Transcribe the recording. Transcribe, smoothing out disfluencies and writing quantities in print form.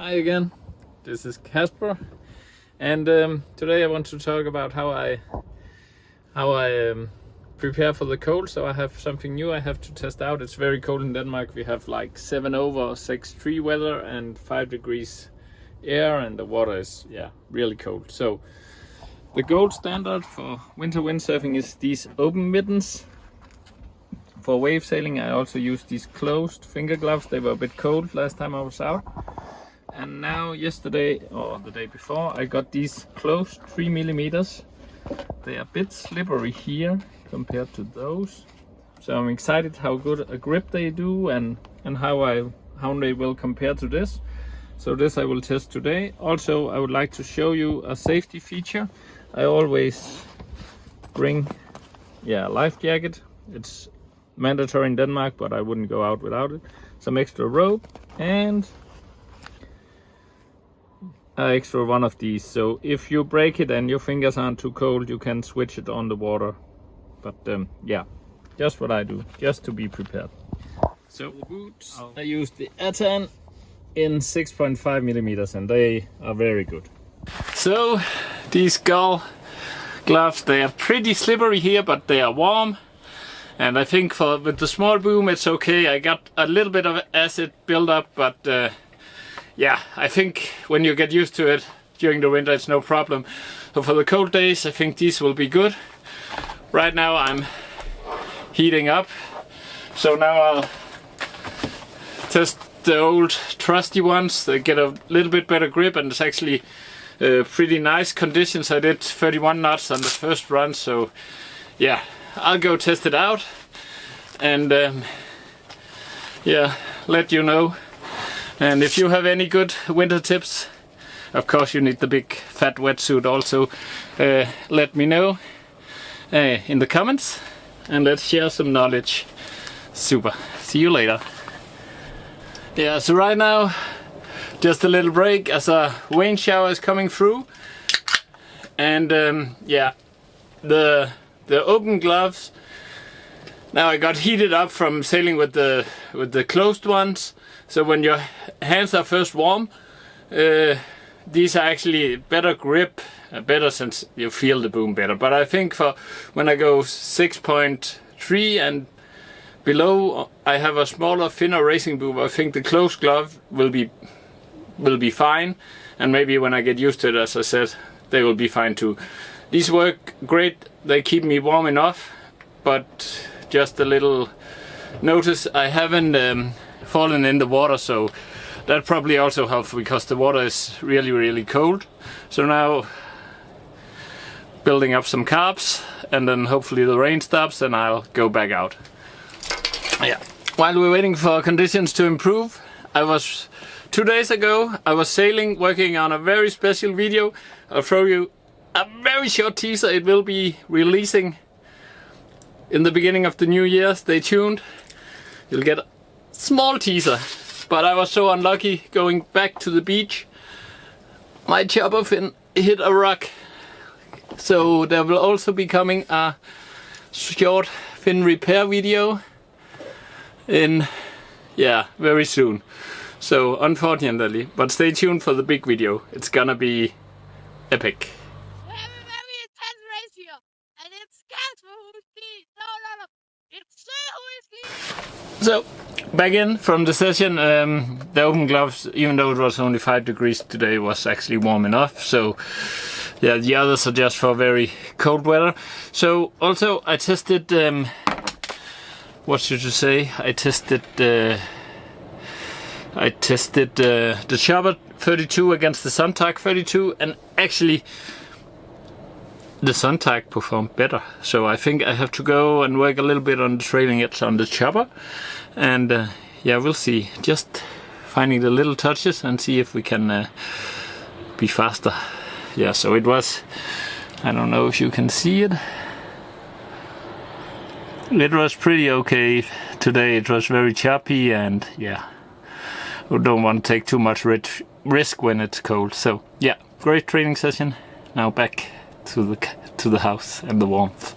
Hi again, this is Casper, and today I want to talk about how I prepare for the cold. So I have something new I have to test out. It's very cold in Denmark. We have like 7 over 6 weather and 5 degrees air, and the water is really cold. So the gold standard for winter windsurfing is these open mittens. For wave sailing I also use these closed finger gloves. They were a bit cold last time I was out. And now yesterday or the day before I got these closed 3 millimeters. They are a bit slippery here compared to those. So I'm excited how good a grip they do and how they will compare to this. So this I will test today. Also I would like to show you a safety feature. I always bring a life jacket. It's mandatory in Denmark, but I wouldn't go out without it. Some extra rope and an extra one of these. So if you break it and your fingers aren't too cold, you can switch it on the water. But just what I do, just to be prepared. So the boots, I use the Atan in 6.5 millimeters, and they are very good. So these gull gloves, they are pretty slippery here, but they are warm. And I think with the small boom it's okay. I got a little bit of acid buildup, but I think when you get used to it during the winter it's no problem. So for the cold days I think these will be good. Right now I'm heating up, so now I'll test the old trusty ones. They get a little bit better grip, and it's actually pretty nice conditions. I did 31 knots on the first run, so yeah, I'll go test it out and let you know. And if you have any good winter tips, of course you need the big fat wetsuit also, let me know in the comments, and let's share some knowledge. Super, see you later. Yeah, so right now just a little break as a rain shower is coming through, and the open gloves, now I got heated up from sailing with the closed ones. So when your hands are first warm, these are actually better grip, better since you feel the boom better. But I think for when I go 6.3 and below, I have a smaller, thinner racing boom. I think the closed glove will be fine, and maybe when I get used to it, as I said, they will be fine too. These work great. They keep me warm enough, but just a little notice, I haven't fallen in the water, so that probably also helps because the water is really cold. So now building up some carbs, and then hopefully the rain stops and I'll go back out. While we're waiting for conditions to improve, 2 days ago I was sailing, working on a very special video. I'll show you a very short teaser. It will be releasing in the beginning of the new year. Stay tuned. You'll get a small teaser. But I was so unlucky going back to the beach. My chopper fin hit a rock. So there will also be coming a short fin repair video in very soon. So unfortunately, but stay tuned for the big video. It's gonna be epic. So back in from the session, the open gloves, even though it was only 5 degrees today, was actually warm enough. So yeah, the others are just for very cold weather. So also I tested, what should you say? I tested the chopper 32 against the Sontag 32, and actually the Sontag performed better. So I think I have to go and work a little bit on the trailing edge on the chopper, and we'll see. Just finding the little touches and see if we can be faster. Yeah, so it was, I don't know if you can see it. It was pretty okay today. It was very choppy, and we don't want to take too much risk when it's cold. So yeah, great training session. Now back to the house and the warmth.